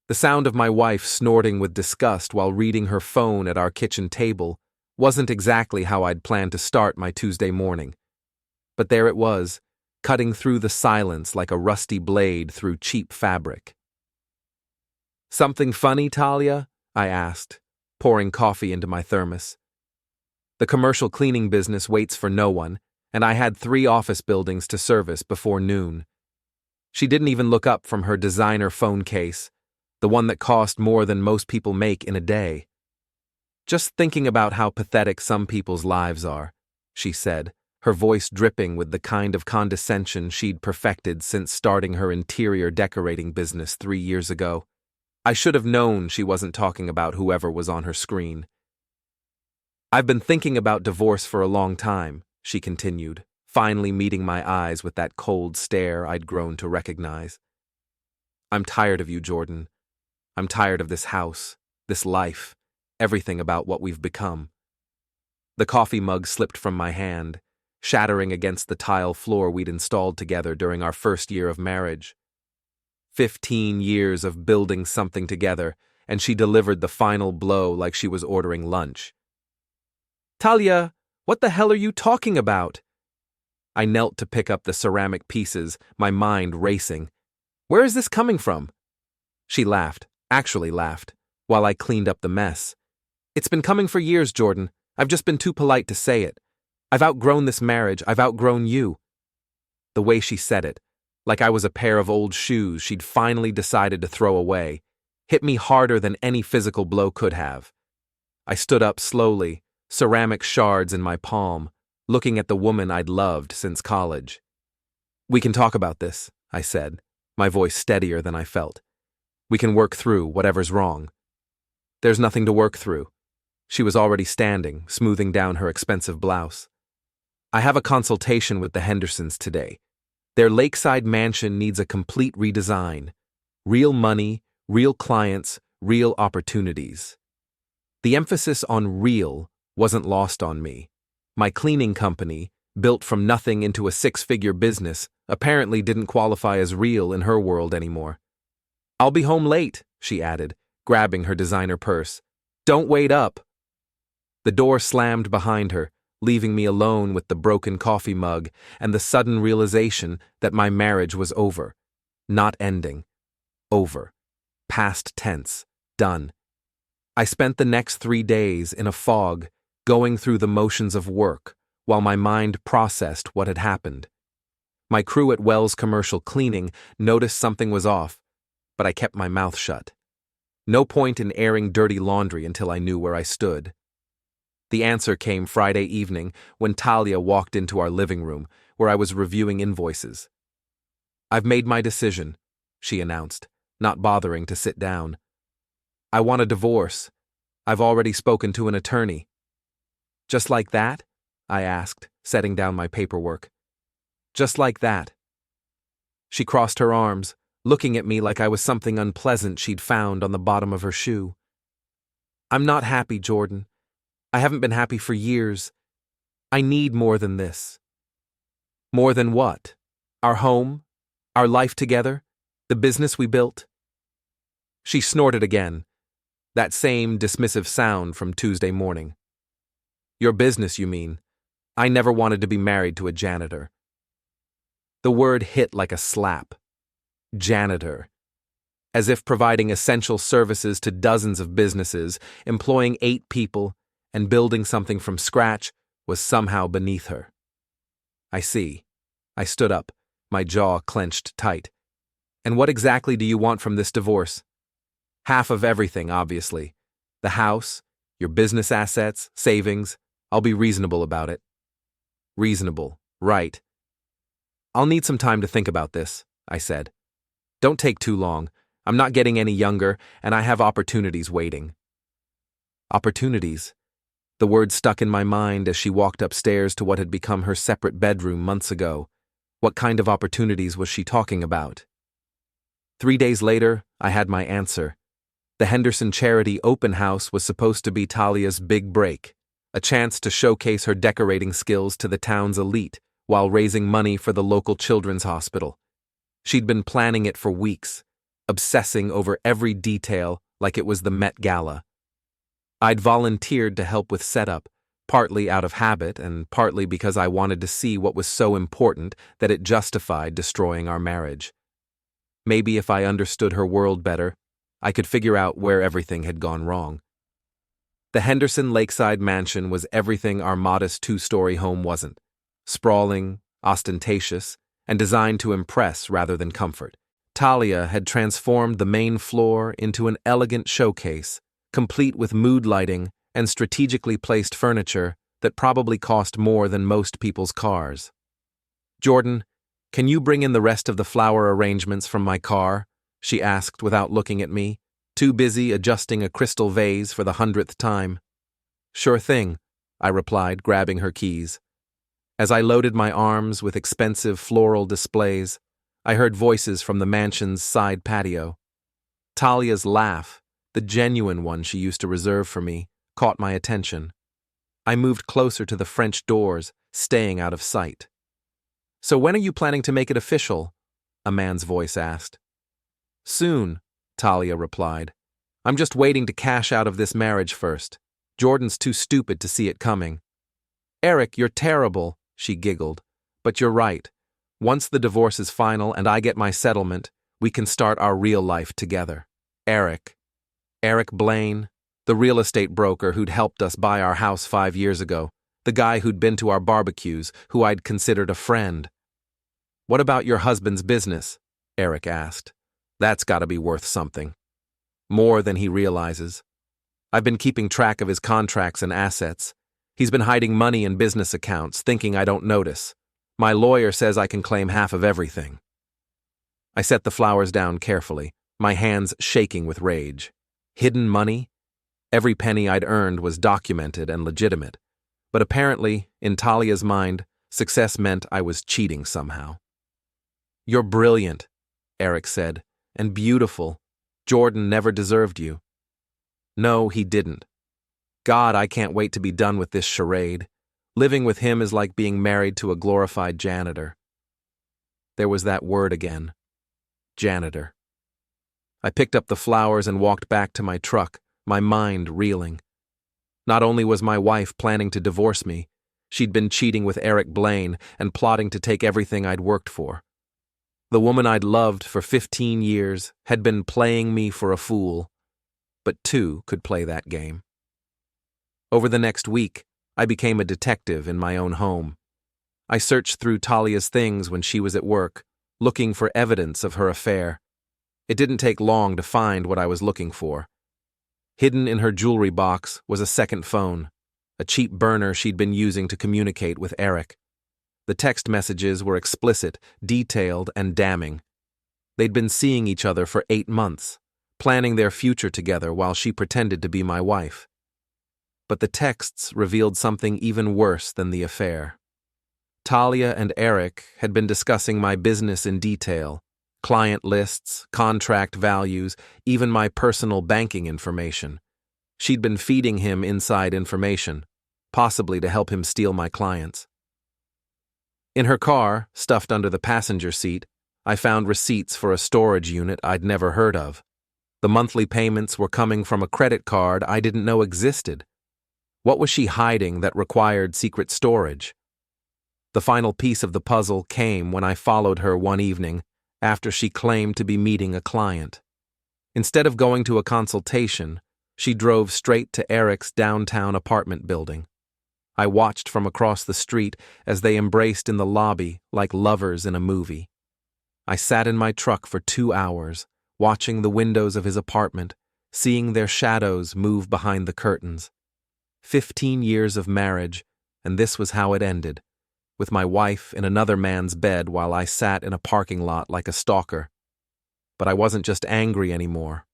The sound of my wife snorting with disgust while reading her phone at our kitchen table wasn't exactly how I'd planned to start my Tuesday morning. But there it was, cutting through the silence like a rusty blade through cheap fabric. "Something funny, Talia?" I asked, pouring coffee into my thermos. The commercial cleaning business waits for no one, and I had 3 office buildings to service before noon. She didn't even look up from her designer phone case, the one that cost more than most people make in a day. "Just thinking about how pathetic some people's lives are," she said, her voice dripping with the kind of condescension she'd perfected since starting her interior decorating business 3 years ago. I should have known she wasn't talking about whoever was on her screen. "I've been thinking about divorce for a long time," she continued, finally meeting my eyes with that cold stare I'd grown to recognize. "I'm tired of you, Jordan. I'm tired of this house, this life, everything about what we've become." The coffee mug slipped from my hand, shattering against the tile floor we'd installed together during our first year of marriage. 15 years of building something together, and she delivered the final blow like she was ordering lunch. "Talia, what the hell are you talking about?" I knelt to pick up the ceramic pieces, my mind racing. "Where is this coming from?" She laughed, actually laughed, while I cleaned up the mess. "It's been coming for years, Jordan. I've just been too polite to say it. I've outgrown this marriage. I've outgrown you." The way she said it, like I was a pair of old shoes she'd finally decided to throw away, hit me harder than any physical blow could have. I stood up slowly, ceramic shards in my palm, looking at the woman I'd loved since college. "We can talk about this," I said, my voice steadier than I felt. "We can work through whatever's wrong." "There's nothing to work through." She was already standing, smoothing down her expensive blouse. "I have a consultation with the Hendersons today. Their lakeside mansion needs a complete redesign. Real money, real clients, real opportunities." The emphasis on real wasn't lost on me. My cleaning company, built from nothing into a 6-figure business, apparently didn't qualify as real in her world anymore. "I'll be home late," she added, grabbing her designer purse. "Don't wait up." The door slammed behind her, leaving me alone with the broken coffee mug and the sudden realization that my marriage was over. Not ending. Over. Past tense. Done. I spent the next 3 days in a fog, going through the motions of work, while my mind processed what had happened. My crew at Wells Commercial Cleaning noticed something was off, but I kept my mouth shut. No point in airing dirty laundry until I knew where I stood. The answer came Friday evening when Talia walked into our living room, where I was reviewing invoices. "I've made my decision," she announced, not bothering to sit down. "I want a divorce. I've already spoken to an attorney." "Just like that?" I asked, setting down my paperwork. "Just like that." She crossed her arms, looking at me like I was something unpleasant she'd found on the bottom of her shoe. "I'm not happy, Jordan. I haven't been happy for years. I need more than this." "More than what? Our home? Our life together? The business we built?" She snorted again, that same dismissive sound from Tuesday morning. "Your business, you mean? I never wanted to be married to a janitor." The word hit like a slap. Janitor. As if providing essential services to dozens of businesses, employing 8 people, and building something from scratch was somehow beneath her. "I see." I stood up, my jaw clenched tight. "And what exactly do you want from this divorce?" "Half of everything, obviously. The house, your business assets, savings. I'll be reasonable about it." "Reasonable, right." "I'll need some time to think about this," I said. "Don't take too long. I'm not getting any younger, and I have opportunities waiting." Opportunities? The word stuck in my mind as she walked upstairs to what had become her separate bedroom months ago. What kind of opportunities was she talking about? 3 days later, I had my answer. The Henderson Charity Open House was supposed to be Talia's big break, a chance to showcase her decorating skills to the town's elite while raising money for the local children's hospital. She'd been planning it for weeks, obsessing over every detail like it was the Met Gala. I'd volunteered to help with setup, partly out of habit and partly because I wanted to see what was so important that it justified destroying our marriage. Maybe if I understood her world better, I could figure out where everything had gone wrong. The Henderson Lakeside Mansion was everything our modest two-story home wasn't: sprawling, ostentatious, and designed to impress rather than comfort. Talia had transformed the main floor into an elegant showcase, complete with mood lighting and strategically placed furniture that probably cost more than most people's cars. "Jordan, can you bring in the rest of the flower arrangements from my car?" she asked without looking at me, too busy adjusting a crystal vase for the 100th time. "Sure thing," I replied, grabbing her keys. As I loaded my arms with expensive floral displays, I heard voices from the mansion's side patio. Talia's laugh, the genuine one she used to reserve for me, caught my attention. I moved closer to the French doors, staying out of sight. "So when are you planning to make it official?" a man's voice asked. "Soon," Talia replied. "I'm just waiting to cash out of this marriage first. Jordan's too stupid to see it coming." "Erik, you're terrible," she giggled. "But you're right. Once the divorce is final and I get my settlement, we can start our real life together." Erik Blaine, the real estate broker who'd helped us buy our house 5 years ago, the guy who'd been to our barbecues, who I'd considered a friend. "What about your husband's business?" Erik asked. "That's got to be worth something. More than he realizes. I've been keeping track of his contracts and assets. He's been hiding money in business accounts, thinking I don't notice. My lawyer says I can claim half of everything." I set the flowers down carefully, my hands shaking with rage. Hidden money? Every penny I'd earned was documented and legitimate. But apparently, in Talia's mind, success meant I was cheating somehow. "You're brilliant," Erik said, "and beautiful. Jordan never deserved you." "No, he didn't. God, I can't wait to be done with this charade. Living with him is like being married to a glorified janitor." There was that word again. Janitor. I picked up the flowers and walked back to my truck, my mind reeling. Not only was my wife planning to divorce me, she'd been cheating with Erik Blaine and plotting to take everything I'd worked for. The woman I'd loved for 15 years had been playing me for a fool, but two could play that game. Over the next week, I became a detective in my own home. I searched through Talia's things when she was at work, looking for evidence of her affair. It didn't take long to find what I was looking for. Hidden in her jewelry box was a second phone, a cheap burner she'd been using to communicate with Erik. The text messages were explicit, detailed, and damning. They'd been seeing each other for 8 months, planning their future together while she pretended to be my wife. But the texts revealed something even worse than the affair. Talia and Erik had been discussing my business in detail: client lists, contract values, even my personal banking information. She'd been feeding him inside information, possibly to help him steal my clients. In her car, stuffed under the passenger seat, I found receipts for a storage unit I'd never heard of. The monthly payments were coming from a credit card I didn't know existed. What was she hiding that required secret storage? The final piece of the puzzle came when I followed her one evening after she claimed to be meeting a client. Instead of going to a consultation, she drove straight to Erik's downtown apartment building. I watched from across the street as they embraced in the lobby like lovers in a movie. I sat in my truck for 2 hours, watching the windows of his apartment, seeing their shadows move behind the curtains. 15 years of marriage, and this was how it ended, with my wife in another man's bed while I sat in a parking lot like a stalker. But I wasn't just angry anymore.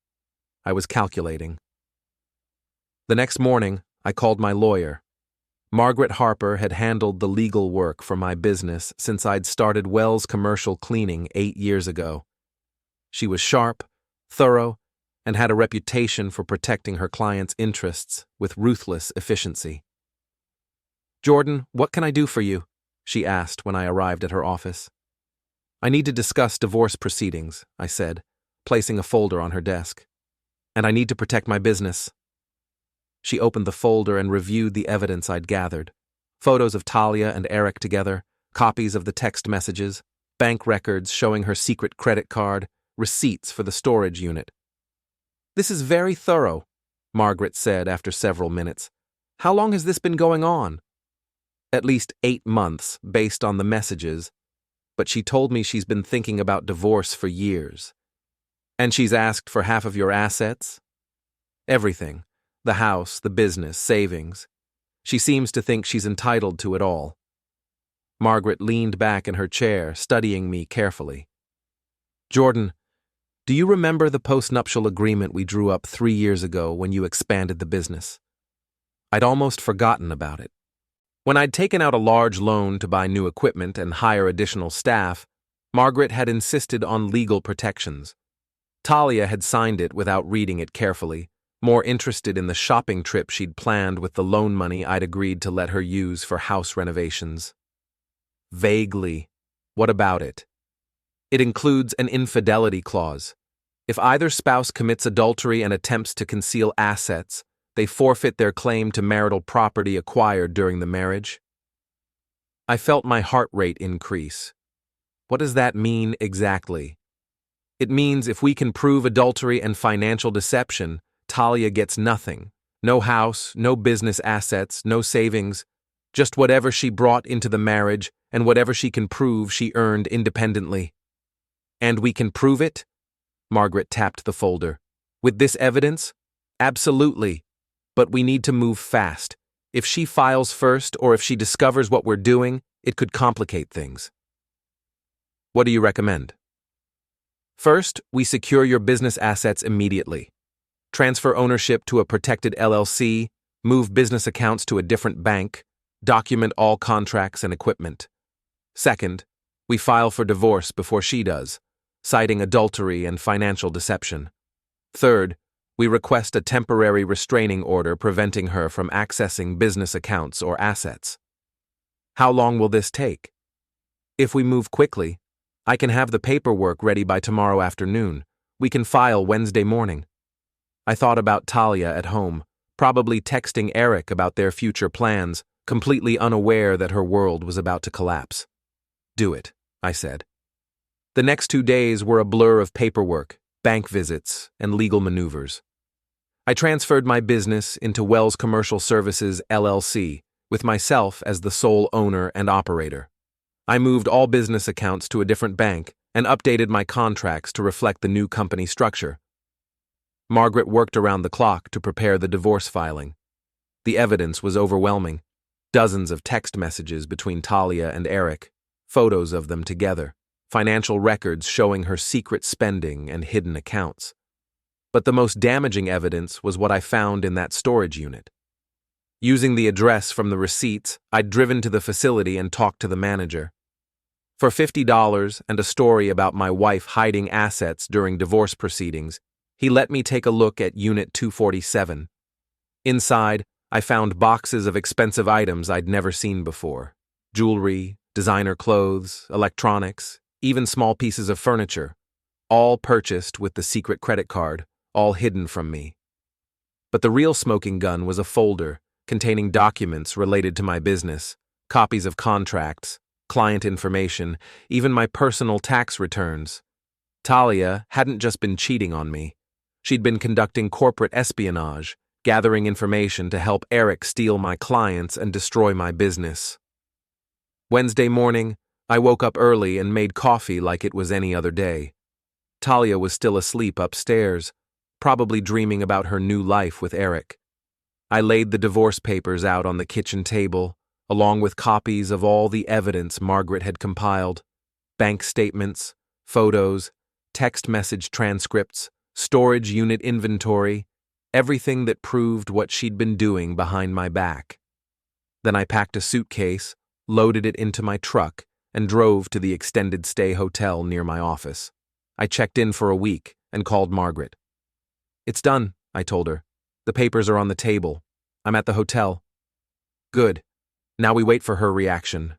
I was calculating. The next morning, I called my lawyer. Margaret Harper had handled the legal work for my business since I'd started Wells Commercial Cleaning 8 years ago. She was sharp, thorough, and had a reputation for protecting her clients' interests with ruthless efficiency. "Jordan, what can I do for you?" she asked when I arrived at her office. "I need to discuss divorce proceedings," I said, placing a folder on her desk. "And I need to protect my business." She opened the folder and reviewed the evidence I'd gathered. Photos of Talia and Erik together, copies of the text messages, bank records showing her secret credit card, receipts for the storage unit. "This is very thorough," Margaret said after several minutes. "How long has this been going on?" "At least 8 months, based on the messages. But she told me she's been thinking about divorce for years." "And she's asked for half of your assets?" "Everything. The house, the business, savings. She seems to think she's entitled to it all." Margaret leaned back in her chair, studying me carefully. "Jordan, do you remember the postnuptial agreement we drew up 3 years ago when you expanded the business?" I'd almost forgotten about it. When I'd taken out a large loan to buy new equipment and hire additional staff, Margaret had insisted on legal protections. Talia had signed it without reading it carefully, more interested in the shopping trip she'd planned with the loan money I'd agreed to let her use for house renovations. Vaguely. What about it? "It includes an infidelity clause. If either spouse commits adultery and attempts to conceal assets, they forfeit their claim to marital property acquired during the marriage." I felt my heart rate increase. What does that mean exactly? "It means if we can prove adultery and financial deception, Talia gets nothing. No house, no business assets, no savings, just whatever she brought into the marriage and whatever she can prove she earned independently." "And we can prove it?" Margaret tapped the folder. "With this evidence? Absolutely. But we need to move fast. If she files first or if she discovers what we're doing, it could complicate things." "What do you recommend?" "First, we secure your business assets immediately. Transfer ownership to a protected LLC, move business accounts to a different bank, document all contracts and equipment. Second, we file for divorce before she does, citing adultery and financial deception. Third, we request a temporary restraining order preventing her from accessing business accounts or assets." "How long will this take?" "If we move quickly, I can have the paperwork ready by tomorrow afternoon. We can file Wednesday morning." I thought about Talia at home, probably texting Erik about their future plans, completely unaware that her world was about to collapse. "Do it," I said. The next 2 days were a blur of paperwork, bank visits, and legal maneuvers. I transferred my business into Wells Commercial Services LLC, with myself as the sole owner and operator. I moved all business accounts to a different bank and updated my contracts to reflect the new company structure. Margaret worked around the clock to prepare the divorce filing. The evidence was overwhelming. Dozens of text messages between Talia and Erik, photos of them together, financial records showing her secret spending and hidden accounts. But the most damaging evidence was what I found in that storage unit. Using the address from the receipts, I'd driven to the facility and talked to the manager. For $50 and a story about my wife hiding assets during divorce proceedings, he let me take a look at Unit 247. Inside, I found boxes of expensive items I'd never seen before. Jewelry, designer clothes, electronics, even small pieces of furniture, all purchased with the secret credit card, all hidden from me. But the real smoking gun was a folder containing documents related to my business, copies of contracts, client information, even my personal tax returns. Talia hadn't just been cheating on me. She'd been conducting corporate espionage, gathering information to help Erik steal my clients and destroy my business. Wednesday morning, I woke up early and made coffee like it was any other day. Talia was still asleep upstairs, probably dreaming about her new life with Erik. I laid the divorce papers out on the kitchen table, along with copies of all the evidence Margaret had compiled: bank statements, photos, text message transcripts, storage unit inventory, everything that proved what she'd been doing behind my back. Then I packed a suitcase, loaded it into my truck, and drove to the extended stay hotel near my office. I checked in for a week and called Margaret. "It's done," I told her. "The papers are on the table. I'm at the hotel." "Good. Now we wait for her reaction."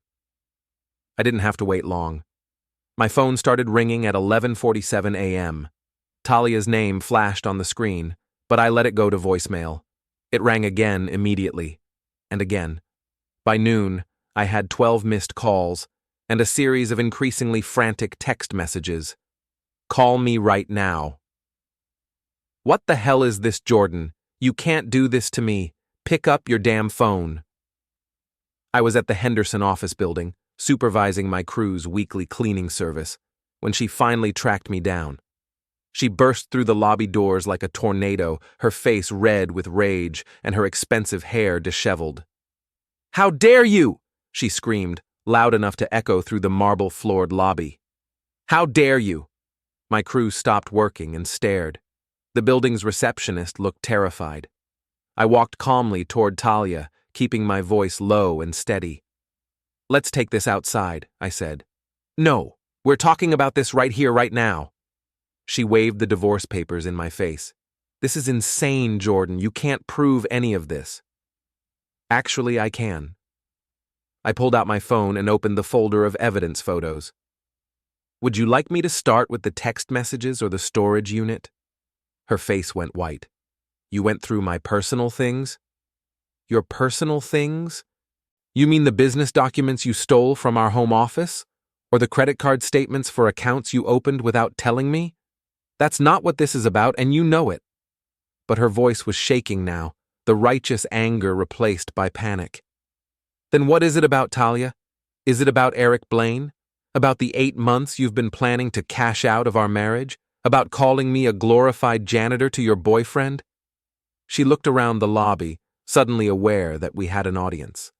I didn't have to wait long. My phone started ringing at 11:47 a.m. Talia's name flashed on the screen, but I let it go to voicemail. It rang again immediately, and again. By noon, I had 12 missed calls and a series of increasingly frantic text messages. Call me right now. What the hell is this, Jordan? You can't do this to me. Pick up your damn phone. I was at the Henderson office building, supervising my crew's weekly cleaning service, when she finally tracked me down. She burst through the lobby doors like a tornado, her face red with rage and her expensive hair disheveled. How dare you! She screamed, loud enough to echo through the marble-floored lobby. How dare you! My crew stopped working and stared. The building's receptionist looked terrified. I walked calmly toward Talia, keeping my voice low and steady. Let's take this outside, I said. No, we're talking about this right here, right now. She waved the divorce papers in my face. This is insane, Jordan. You can't prove any of this. Actually, I can. I pulled out my phone and opened the folder of evidence photos. Would you like me to start with the text messages or the storage unit? Her face went white. You went through my personal things? Your personal things? You mean the business documents you stole from our home office? Or the credit card statements for accounts you opened without telling me? That's not what this is about, and you know it. But her voice was shaking now, the righteous anger replaced by panic. Then what is it about, Talia? Is it about Erik Blaine? About the 8 months you've been planning to cash out of our marriage? About calling me a glorified janitor to your boyfriend? She looked around the lobby, suddenly aware that we had an audience.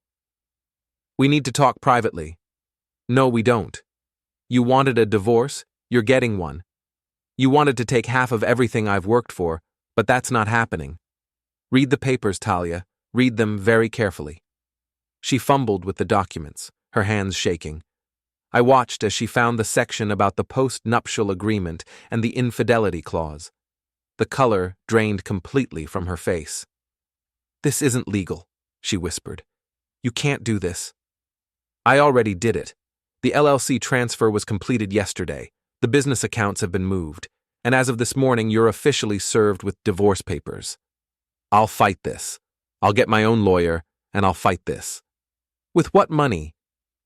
We need to talk privately. No, we don't. You wanted a divorce? You're getting one. You wanted to take half of everything I've worked for, but that's not happening. Read the papers, Talia. Read them very carefully. She fumbled with the documents, her hands shaking. I watched as she found the section about the postnuptial agreement and the infidelity clause. The color drained completely from her face. This isn't legal, she whispered. You can't do this. I already did it. The LLC transfer was completed yesterday. The business accounts have been moved, and as of this morning, you're officially served with divorce papers. I'll fight this. I'll get my own lawyer, and I'll fight this. With what money?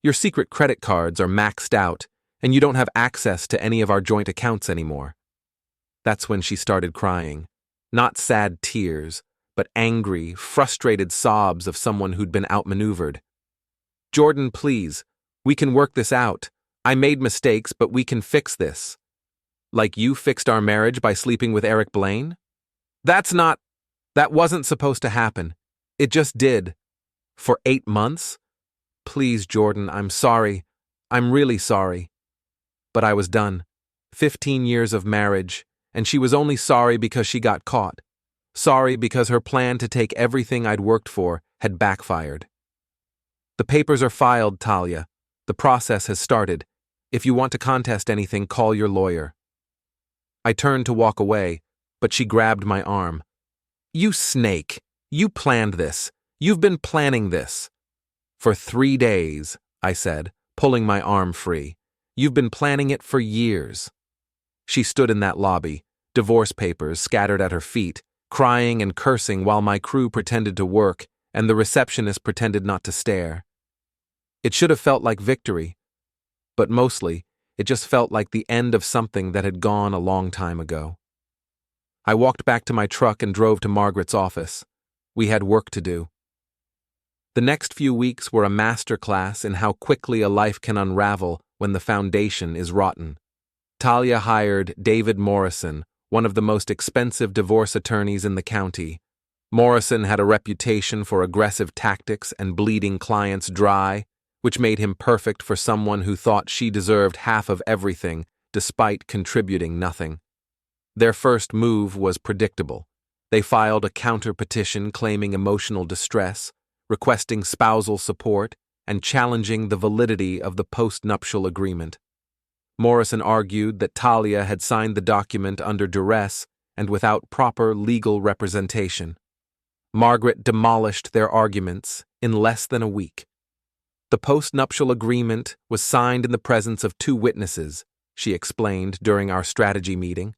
Your secret credit cards are maxed out, and you don't have access to any of our joint accounts anymore. That's when she started crying. Not sad tears, but angry, frustrated sobs of someone who'd been outmaneuvered. Jordan, please. We can work this out. I made mistakes, but we can fix this. Like you fixed our marriage by sleeping with Erik Blaine? That wasn't supposed to happen. It just did. For 8 months? Please, Jordan, I'm sorry. I'm really sorry. But I was done. 15 years of marriage, and she was only sorry because she got caught. Sorry because her plan to take everything I'd worked for had backfired. The papers are filed, Talia. The process has started. If you want to contest anything, call your lawyer. I turned to walk away, but she grabbed my arm. You snake! You planned this. You've been planning this. For 3 days, I said, pulling my arm free. You've been planning it for years. She stood in that lobby, divorce papers scattered at her feet, crying and cursing while my crew pretended to work and the receptionist pretended not to stare. It should have felt like victory, but mostly, it just felt like the end of something that had gone a long time ago. I walked back to my truck and drove to Margaret's office. We had work to do. The next few weeks were a masterclass in how quickly a life can unravel when the foundation is rotten. Talia hired David Morrison, one of the most expensive divorce attorneys in the county. Morrison had a reputation for aggressive tactics and bleeding clients dry, which made him perfect for someone who thought she deserved half of everything despite contributing nothing. Their first move was predictable. They filed a counter-petition claiming emotional distress, requesting spousal support, and challenging the validity of the postnuptial agreement. Morrison argued that Talia had signed the document under duress and without proper legal representation. Margaret demolished their arguments in less than a week. The postnuptial agreement was signed in the presence of 2 witnesses, she explained during our strategy meeting.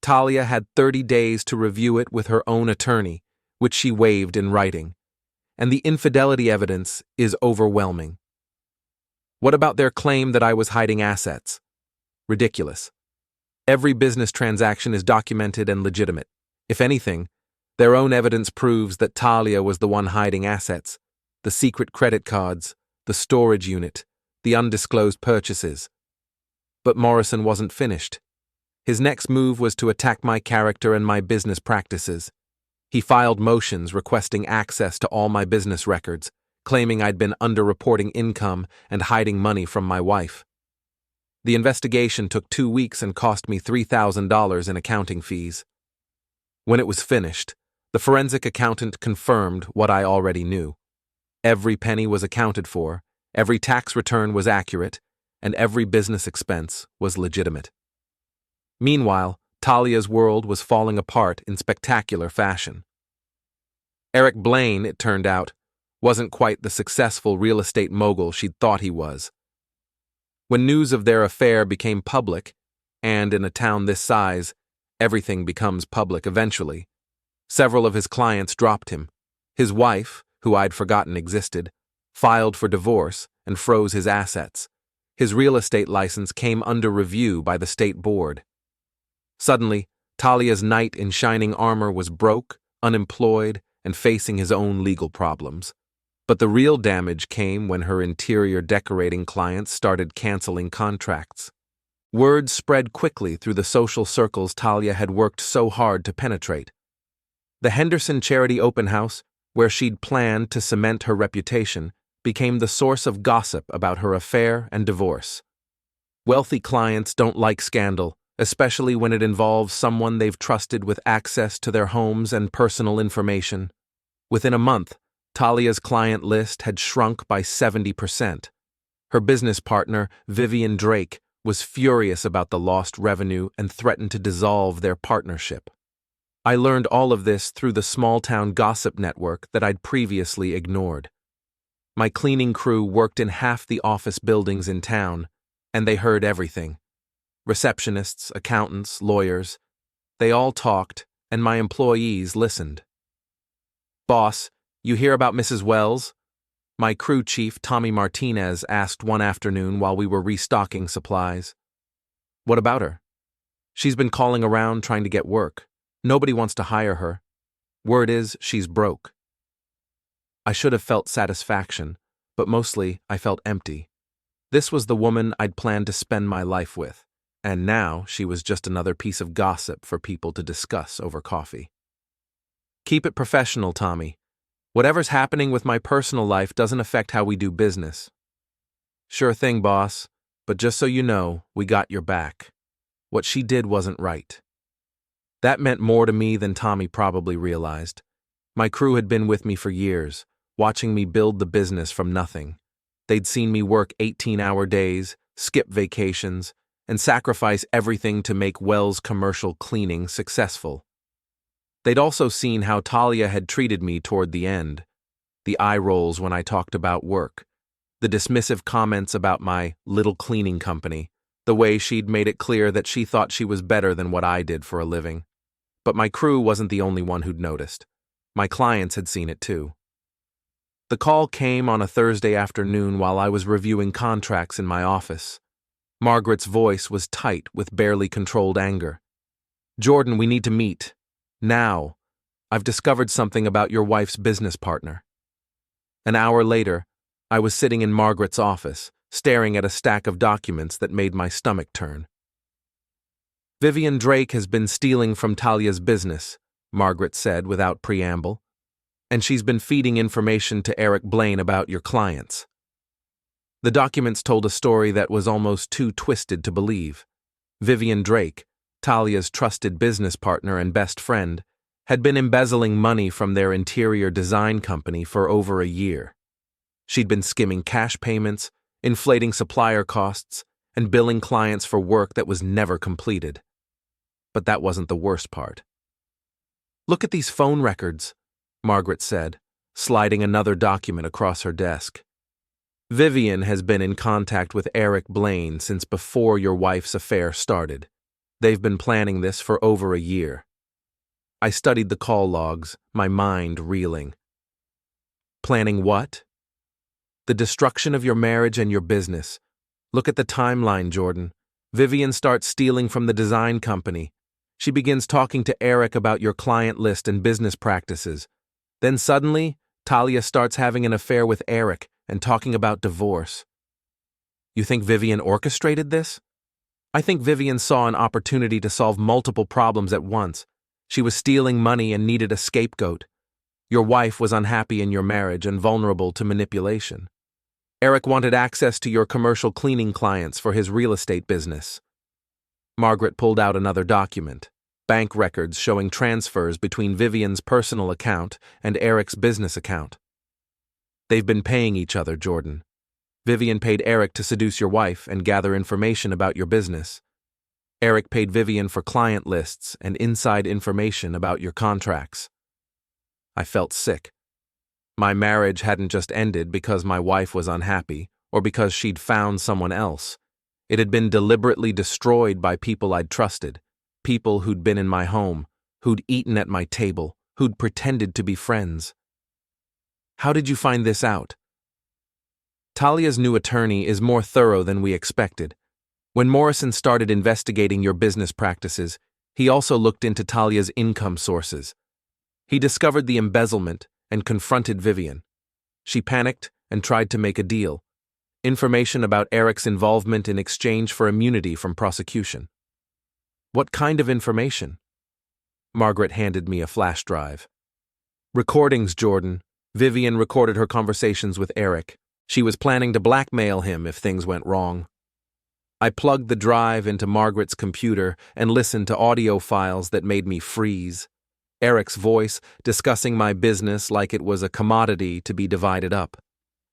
Talia had 30 days to review it with her own attorney, which she waived in writing. And the infidelity evidence is overwhelming. What about their claim that I was hiding assets? Ridiculous. Every business transaction is documented and legitimate. If anything, their own evidence proves that Talia was the one hiding assets, the secret credit cards, the storage unit, the undisclosed purchases. But Morrison wasn't finished. His next move was to attack my character and my business practices. He filed motions requesting access to all my business records, claiming I'd been underreporting income and hiding money from my wife. The investigation took 2 weeks and cost me $3,000 in accounting fees. When it was finished, the forensic accountant confirmed what I already knew. Every penny was accounted for, every tax return was accurate, and every business expense was legitimate. Meanwhile, Talia's world was falling apart in spectacular fashion. Erik Blaine, it turned out, wasn't quite the successful real estate mogul she'd thought he was. When news of their affair became public, and in a town this size, everything becomes public eventually, several of his clients dropped him. His wife, who I'd forgotten existed, filed for divorce and froze his assets. His real estate license came under review by the state board. Suddenly, Talia's knight in shining armor was broke, unemployed, and facing his own legal problems. But the real damage came when her interior decorating clients started canceling contracts. Word spread quickly through the social circles Talia had worked so hard to penetrate. The Henderson Charity Open House, where she'd planned to cement her reputation, became the source of gossip about her affair and divorce. Wealthy clients don't like scandal, especially when it involves someone they've trusted with access to their homes and personal information. Within a month, Talia's client list had shrunk by 70%. Her business partner, Vivian Drake, was furious about the lost revenue and threatened to dissolve their partnership. I learned all of this through the small-town gossip network that I'd previously ignored. My cleaning crew worked in half the office buildings in town, and they heard everything. Receptionists, accountants, lawyers, they all talked, and my employees listened. "Boss, you hear about Mrs. Wells?" My crew chief, Tommy Martinez, asked one afternoon while we were restocking supplies. "What about her?" "She's been calling around trying to get work. Nobody wants to hire her. Word is she's broke." I should have felt satisfaction, but mostly I felt empty. This was the woman I'd planned to spend my life with, and now she was just another piece of gossip for people to discuss over coffee. "Keep it professional, Tommy. Whatever's happening with my personal life doesn't affect how we do business." "Sure thing, boss, but just so you know, we got your back. What she did wasn't right." That meant more to me than Tommy probably realized. My crew had been with me for years, watching me build the business from nothing. They'd seen me work 18-hour days, skip vacations, and sacrifice everything to make Wells' commercial cleaning successful. They'd also seen how Talia had treated me toward the end. The eye rolls when I talked about work, the dismissive comments about my little cleaning company, the way she'd made it clear that she thought she was better than what I did for a living. But my crew wasn't the only one who'd noticed. My clients had seen it too. The call came on a Thursday afternoon while I was reviewing contracts in my office. Margaret's voice was tight with barely controlled anger. "Jordan, we need to meet. Now. I've discovered something about your wife's business partner." An hour later, I was sitting in Margaret's office, staring at a stack of documents that made my stomach turn. "Vivian Drake has been stealing from Talia's business," Margaret said without preamble. "And she's been feeding information to Erik Blaine about your clients." The documents told a story that was almost too twisted to believe. Vivian Drake, Talia's trusted business partner and best friend, had been embezzling money from their interior design company for over a year. She'd been skimming cash payments, inflating supplier costs, and billing clients for work that was never completed. But that wasn't the worst part. "Look at these phone records," Margaret said, sliding another document across her desk. "Vivian has been in contact with Erik Blaine since before your wife's affair started. They've been planning this for over a year. I studied the call logs, my mind reeling. Planning what? The destruction of your marriage and your business. Look at the timeline, Jordan. Vivian starts stealing from the design company. She begins talking to Erik about your client list and business practices. Then suddenly, Talia starts having an affair with Erik and talking about divorce. You think Vivian orchestrated this? I think Vivian saw an opportunity to solve multiple problems at once. She was stealing money and needed a scapegoat. Your wife was unhappy in your marriage and vulnerable to manipulation. Erik wanted access to your commercial cleaning clients for his real estate business. Margaret pulled out another document, bank records showing transfers between Vivian's personal account and Erik's business account. They've been paying each other, Jordan. Vivian paid Erik to seduce your wife and gather information about your business. Erik paid Vivian for client lists and inside information about your contracts. I felt sick. My marriage hadn't just ended because my wife was unhappy or because she'd found someone else. It had been deliberately destroyed by people I'd trusted, people who'd been in my home, who'd eaten at my table, who'd pretended to be friends. How did you find this out? Talia's new attorney is more thorough than we expected. When Morrison started investigating your business practices, he also looked into Talia's income sources. He discovered the embezzlement and confronted Vivian. She panicked and tried to make a deal. Information about Erik's involvement in exchange for immunity from prosecution. What kind of information? Margaret handed me a flash drive. Recordings, Jordan. Vivian recorded her conversations with Erik. She was planning to blackmail him if things went wrong. I plugged the drive into Margaret's computer and listened to audio files that made me freeze. Erik's voice discussing my business like it was a commodity to be divided up.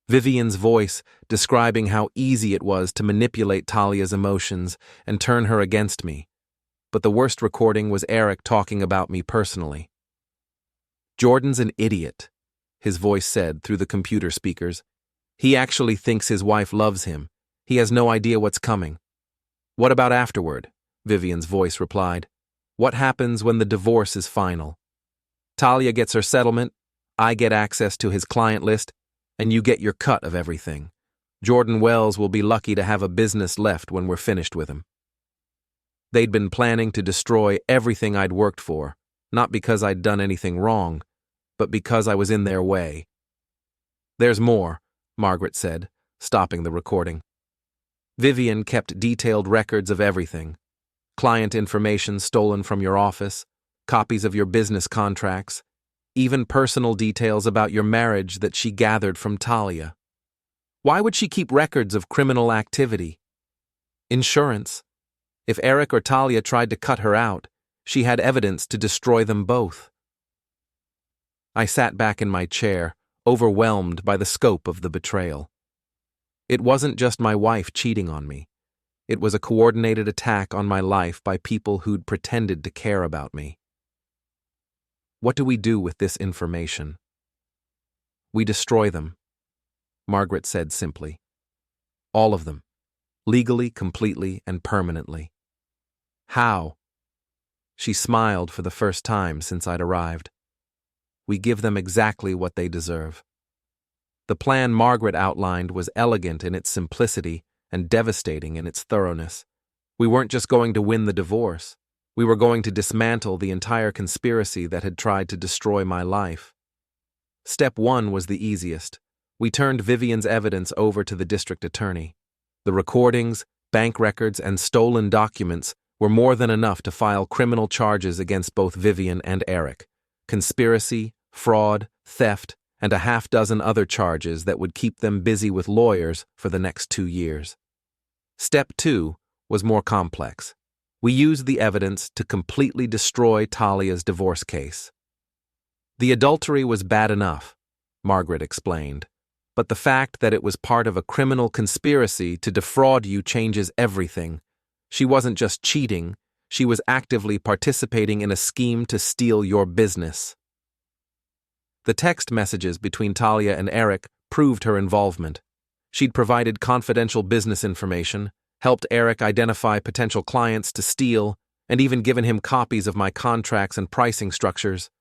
Vivian's voice describing how easy it was to manipulate Talia's emotions and turn her against me. But the worst recording was Erik talking about me personally. Jordan's an idiot, his voice said through the computer speakers. He actually thinks his wife loves him. He has no idea what's coming. What about afterward? Vivian's voice replied. What happens when the divorce is final? Talia gets her settlement, I get access to his client list, and you get your cut of everything. Jordan Wells will be lucky to have a business left when we're finished with him. They'd been planning to destroy everything I'd worked for, not because I'd done anything wrong, but because I was in their way. There's more, Margaret said, stopping the recording. Vivian kept detailed records of everything. Client information stolen from your office, copies of your business contracts, even personal details about your marriage that she gathered from Talia. Why would she keep records of criminal activity? Insurance. If Erik or Talia tried to cut her out, she had evidence to destroy them both. I sat back in my chair, overwhelmed by the scope of the betrayal. It wasn't just my wife cheating on me. It was a coordinated attack on my life by people who'd pretended to care about me. What do we do with this information? We destroy them, Margaret said simply. All of them. Legally, completely, and permanently. How? She smiled for the first time since I'd arrived. We give them exactly what they deserve. The plan Margaret outlined was elegant in its simplicity and devastating in its thoroughness. We weren't just going to win the divorce. We were going to dismantle the entire conspiracy that had tried to destroy my life. Step 1 was the easiest. We turned Vivian's evidence over to the district attorney. The recordings, bank records, and stolen documents were more than enough to file criminal charges against both Vivian and Erik. Conspiracy, fraud, theft, and a half-dozen other charges that would keep them busy with lawyers for the next 2 years. Step 2 was more complex. We used the evidence to completely destroy Talia's divorce case. The adultery was bad enough, Margaret explained, but the fact that it was part of a criminal conspiracy to defraud you changes everything. She wasn't just cheating, she was actively participating in a scheme to steal your business. The text messages between Talia and Erik proved her involvement. She'd provided confidential business information, helped Erik identify potential clients to steal, and even given him copies of my contracts and pricing structures.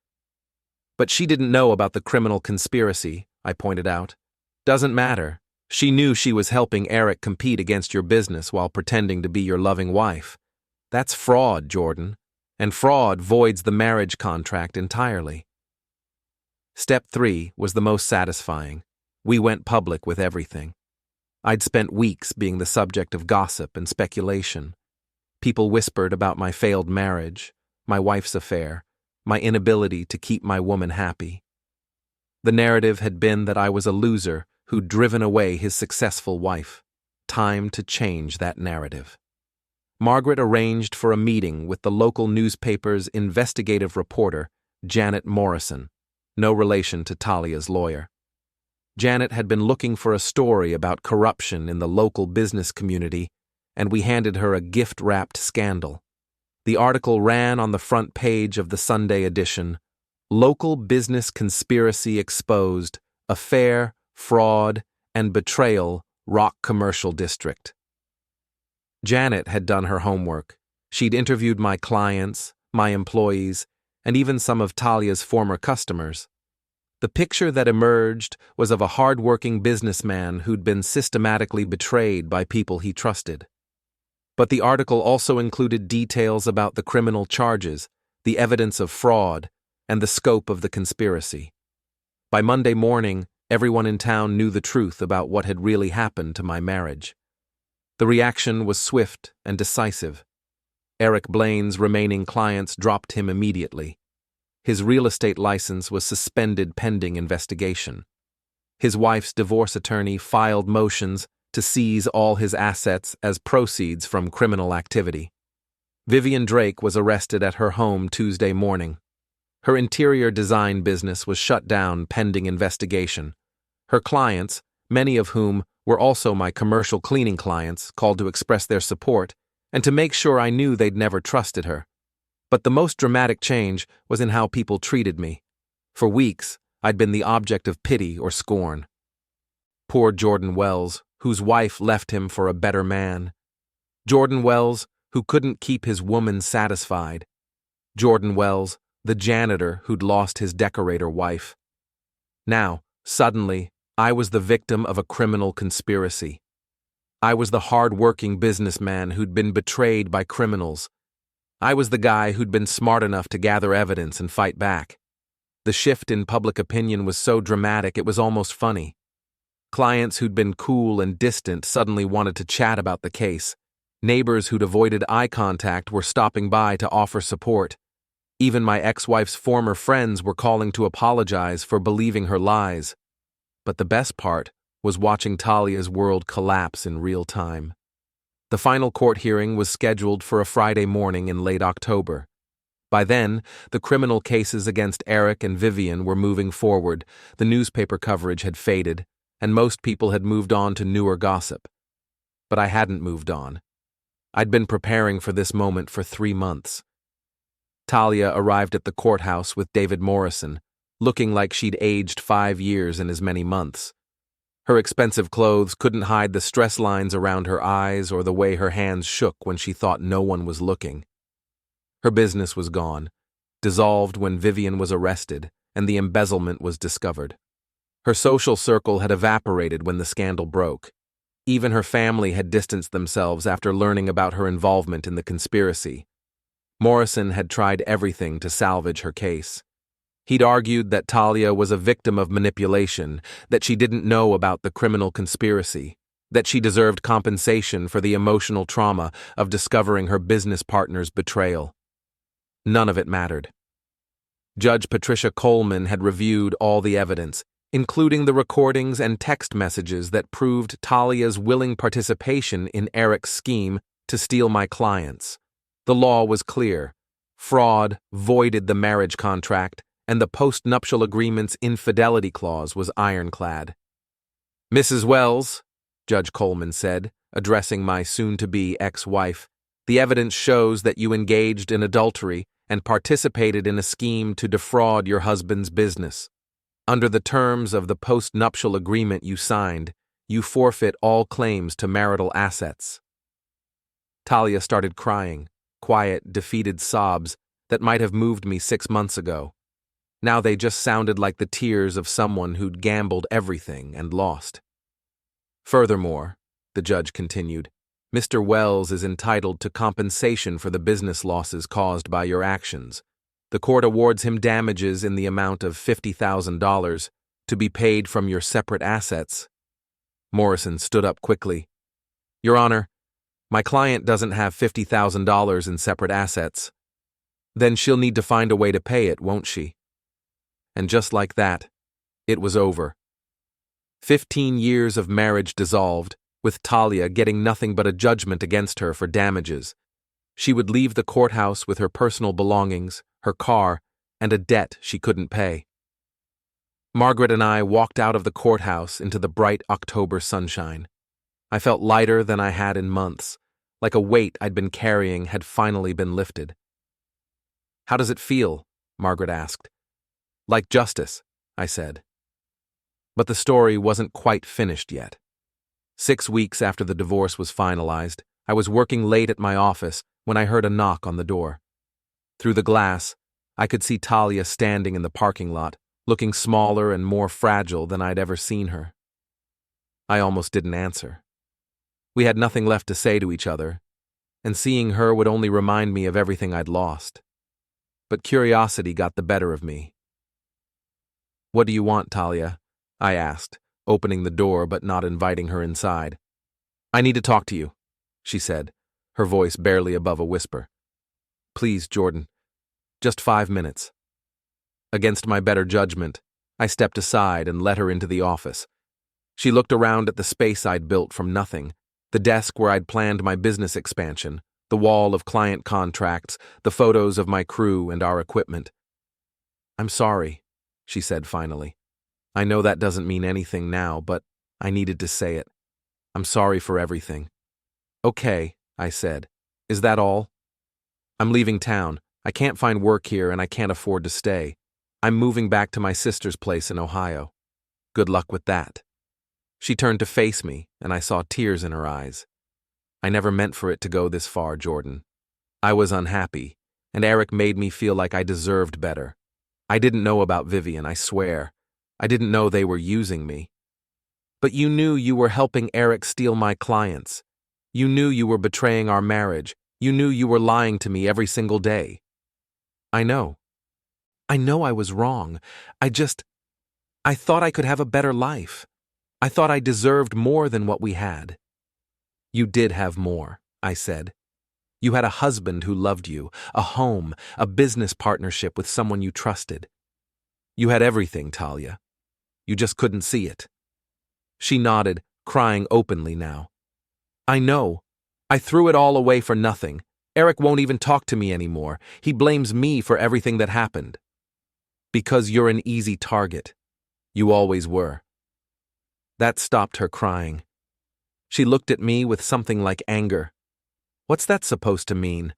But she didn't know about the criminal conspiracy, I pointed out. Doesn't matter. She knew she was helping Erik compete against your business while pretending to be your loving wife. That's fraud, Jordan, and fraud voids the marriage contract entirely. Step 3 was the most satisfying. We went public with everything. I'd spent weeks being the subject of gossip and speculation. People whispered about my failed marriage, my wife's affair, my inability to keep my woman happy. The narrative had been that I was a loser who'd driven away his successful wife. Time to change that narrative. Margaret arranged for a meeting with the local newspaper's investigative reporter, Janet Morrison, no relation to Talia's lawyer. Janet had been looking for a story about corruption in the local business community, and we handed her a gift-wrapped scandal. The article ran on the front page of the Sunday edition, "Local Business Conspiracy Exposed, Affair, Fraud, and Betrayal, Rock Commercial District." Janet had done her homework. She'd interviewed my clients, my employees, and even some of Talia's former customers. The picture that emerged was of a hard-working businessman who'd been systematically betrayed by people he trusted. But the article also included details about the criminal charges, the evidence of fraud, and the scope of the conspiracy. By Monday morning, everyone in town knew the truth about what had really happened to my marriage. The reaction was swift and decisive. Erik Blaine's remaining clients dropped him immediately. His real estate license was suspended pending investigation. His wife's divorce attorney filed motions to seize all his assets as proceeds from criminal activity. Vivian Drake was arrested at her home Tuesday morning. Her interior design business was shut down pending investigation. Her clients, many of whom were also my commercial cleaning clients, called to express their support and to make sure I knew they'd never trusted her. But the most dramatic change was in how people treated me. For weeks, I'd been the object of pity or scorn. Poor Jordan Wells, whose wife left him for a better man. Jordan Wells, who couldn't keep his woman satisfied. Jordan Wells, the janitor who'd lost his decorator wife. Now, suddenly, I was the victim of a criminal conspiracy. I was the hard-working businessman who'd been betrayed by criminals. I was the guy who'd been smart enough to gather evidence and fight back. The shift in public opinion was so dramatic it was almost funny. Clients who'd been cool and distant suddenly wanted to chat about the case. Neighbors who'd avoided eye contact were stopping by to offer support. Even my ex-wife's former friends were calling to apologize for believing her lies. But the best part was watching Talia's world collapse in real time. The final court hearing was scheduled for a Friday morning in late October. By then, the criminal cases against Erik and Vivian were moving forward, the newspaper coverage had faded, and most people had moved on to newer gossip. But I hadn't moved on. I'd been preparing for this moment for 3 months. Talia arrived at the courthouse with David Morrison, looking like she'd aged 5 years in as many months. Her expensive clothes couldn't hide the stress lines around her eyes or the way her hands shook when she thought no one was looking. Her business was gone, dissolved when Vivian was arrested and the embezzlement was discovered. Her social circle had evaporated when the scandal broke. Even her family had distanced themselves after learning about her involvement in the conspiracy. Morrison had tried everything to salvage her case. He'd argued that Talia was a victim of manipulation, that she didn't know about the criminal conspiracy, that she deserved compensation for the emotional trauma of discovering her business partner's betrayal. None of it mattered. Judge Patricia Coleman had reviewed all the evidence, including the recordings and text messages that proved Talia's willing participation in Erik's scheme to steal my clients. The law was clear. Fraud voided the marriage contract, and the postnuptial agreement's infidelity clause was ironclad. "Mrs. Wells," Judge Coleman said, addressing my soon-to-be ex-wife, "the evidence shows that you engaged in adultery and participated in a scheme to defraud your husband's business. Under the terms of the postnuptial agreement you signed, you forfeit all claims to marital assets." Talia started crying, quiet, defeated sobs that might have moved me 6 months ago. Now they just sounded like the tears of someone who'd gambled everything and lost. Furthermore, the judge continued, Mr. Wells is entitled to compensation for the business losses caused by your actions. The court awards him damages in the amount of $50,000 to be paid from your separate assets. Morrison stood up quickly. Your Honor, my client doesn't have $50,000 in separate assets. Then she'll need to find a way to pay it, won't she? And just like that, it was over. 15 years of marriage dissolved, with Talia getting nothing but a judgment against her for damages. She would leave the courthouse with her personal belongings, her car, and a debt she couldn't pay. Margaret and I walked out of the courthouse into the bright October sunshine. I felt lighter than I had in months, like a weight I'd been carrying had finally been lifted. How does it feel? Margaret asked. Like justice, I said. But the story wasn't quite finished yet. 6 weeks after the divorce was finalized, I was working late at my office when I heard a knock on the door. Through the glass, I could see Talia standing in the parking lot, looking smaller and more fragile than I'd ever seen her. I almost didn't answer. We had nothing left to say to each other, and seeing her would only remind me of everything I'd lost. But curiosity got the better of me. What do you want, Talia? I asked, opening the door but not inviting her inside. I need to talk to you, she said, her voice barely above a whisper. Please, Jordan, just 5 minutes. Against my better judgment, I stepped aside and let her into the office. She looked around at the space I'd built from nothing, the desk where I'd planned my business expansion, the wall of client contracts, the photos of my crew and our equipment. I'm sorry, she said finally. I know that doesn't mean anything now, but I needed to say it. I'm sorry for everything. Okay, I said. Is that all? I'm leaving town. I can't find work here and I can't afford to stay. I'm moving back to my sister's place in Ohio. Good luck with that. She turned to face me, and I saw tears in her eyes. I never meant for it to go this far, Jordan. I was unhappy, and Erik made me feel like I deserved better. I didn't know about Vivian, I swear. I didn't know they were using me. But you knew you were helping Erik steal my clients. You knew you were betraying our marriage. You knew you were lying to me every single day. I know. I know I was wrong. I thought I could have a better life. I thought I deserved more than what we had. You did have more, I said. You had a husband who loved you, a home, a business partnership with someone you trusted. You had everything, Talia. You just couldn't see it. She nodded, crying openly now. I know. I threw it all away for nothing. Erik won't even talk to me anymore. He blames me for everything that happened. Because you're an easy target. You always were. That stopped her crying. She looked at me with something like anger. What's that supposed to mean?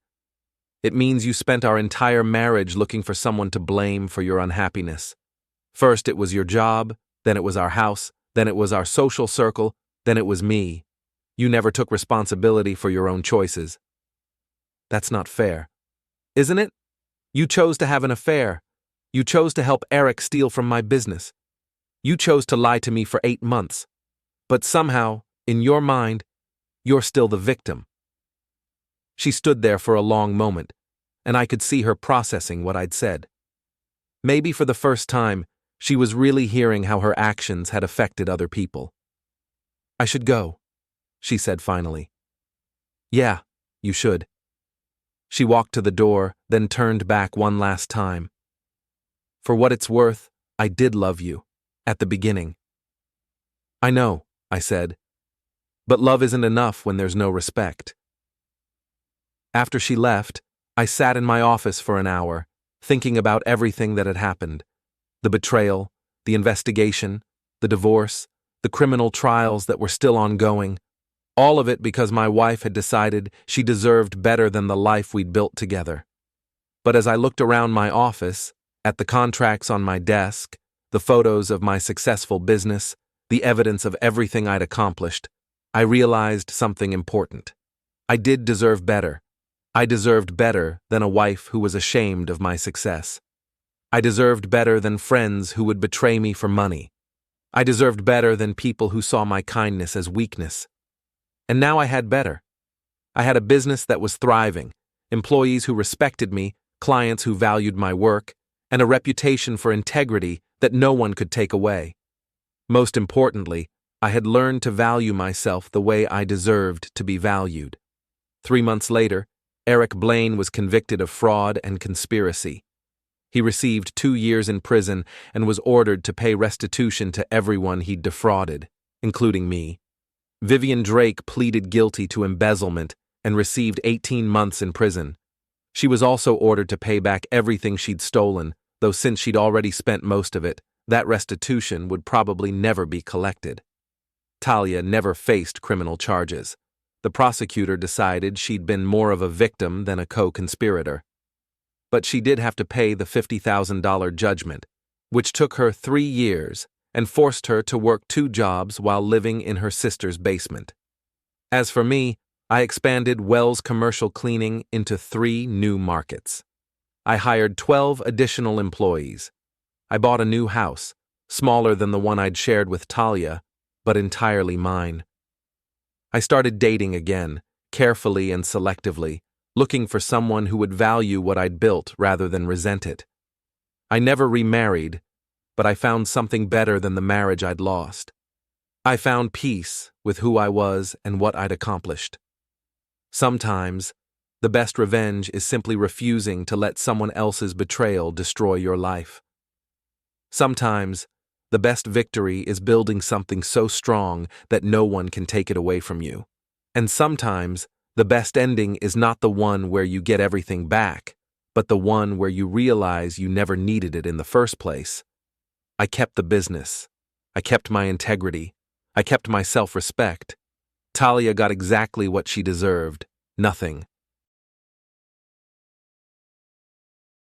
It means you spent our entire marriage looking for someone to blame for your unhappiness. First it was your job, then it was our house, then it was our social circle, then it was me. You never took responsibility for your own choices. That's not fair. Isn't it? You chose to have an affair. You chose to help Erik steal from my business. You chose to lie to me for 8 months. But somehow, in your mind, you're still the victim. She stood there for a long moment, and I could see her processing what I'd said. Maybe for the first time, she was really hearing how her actions had affected other people. I should go, she said finally. Yeah, you should. She walked to the door, then turned back one last time. For what it's worth, I did love you. At the beginning. I know, I said. But love isn't enough when there's no respect. After she left, I sat in my office for an hour, thinking about everything that had happened. The betrayal, the investigation, the divorce, the criminal trials that were still ongoing. All of it because my wife had decided she deserved better than the life we'd built together. But as I looked around my office, at the contracts on my desk, the photos of my successful business, the evidence of everything I'd accomplished, I realized something important. I did deserve better. I deserved better than a wife who was ashamed of my success. I deserved better than friends who would betray me for money. I deserved better than people who saw my kindness as weakness. And now I had better. I had a business that was thriving, employees who respected me, clients who valued my work, and a reputation for integrity that no one could take away. Most importantly, I had learned to value myself the way I deserved to be valued. 3 months later, Erik Blaine was convicted of fraud and conspiracy. He received 2 years in prison and was ordered to pay restitution to everyone he'd defrauded, including me. Vivian Drake pleaded guilty to embezzlement and received 18 months in prison. She was also ordered to pay back everything she'd stolen, though since she'd already spent most of it, that restitution would probably never be collected. Talia never faced criminal charges. The prosecutor decided she'd been more of a victim than a co-conspirator. But she did have to pay the $50,000 judgment, which took her 3 years and forced her to work 2 jobs while living in her sister's basement. As for me, I expanded Wells Commercial Cleaning into 3 new markets. I hired 12 additional employees. I bought a new house, smaller than the one I'd shared with Talia, but entirely mine. I started dating again, carefully and selectively, looking for someone who would value what I'd built rather than resent it. I never remarried, but I found something better than the marriage I'd lost. I found peace with who I was and what I'd accomplished. Sometimes, the best revenge is simply refusing to let someone else's betrayal destroy your life. Sometimes, the best victory is building something so strong that no one can take it away from you. And sometimes, the best ending is not the one where you get everything back, but the one where you realize you never needed it in the first place. I kept the business. I kept my integrity. I kept my self-respect. Talia got exactly what she deserved, nothing.